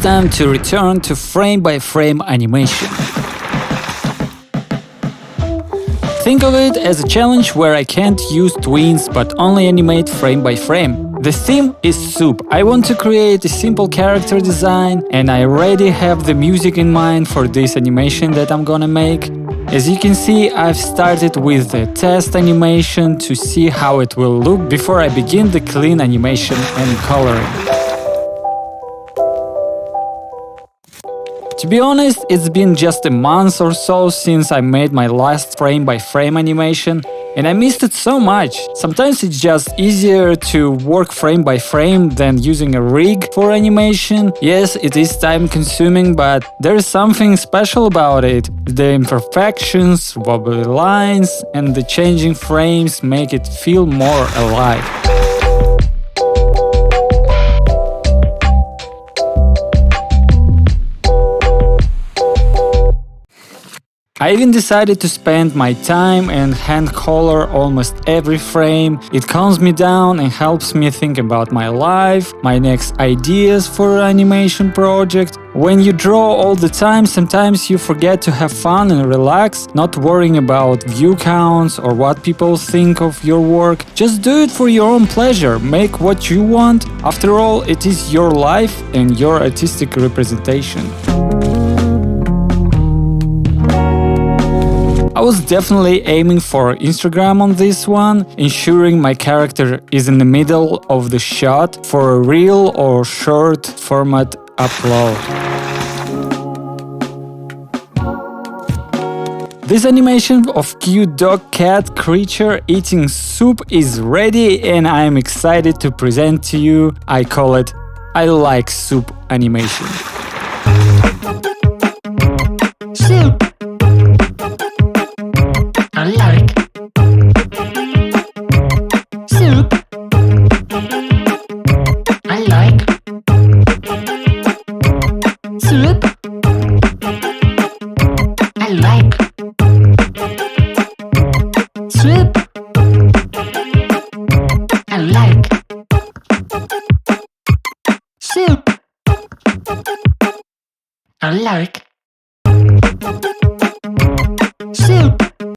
time to return to frame-by-frame animation. Think of it as a challenge where I can't use twins but only animate frame by frame. The theme is soup. I want to create a simple character design and I already have the music in mind for this animation that I'm gonna make. As you can see, I've started with the test animation to see how it will look before I begin the clean animation and coloring. To be honest, it's been just a month or so since I made my last frame-by-frame animation, and I missed it so much. Sometimes it's just easier to work frame by frame than using a rig for animation. Yes, it is time-consuming, but there is something special about it. The imperfections, wobbly lines, and the changing frames make it feel more alive. I even decided to spend my time and hand color almost every frame. It calms me down and helps me think about my life, my next ideas for an animation project. When you draw all the time, sometimes you forget to have fun and relax, not worrying about view counts or what people think of your work. Just do it for your own pleasure, make what you want. After all, it is your life and your artistic representation. I was definitely aiming for Instagram on this one, ensuring my character is in the middle of the shot for a reel or short format upload. This animation of cute dog cat creature eating soup is ready and I am excited to present to you. I call it I like soup animation. Soup. I like soup. I like soup. I like soup. I like soup. I like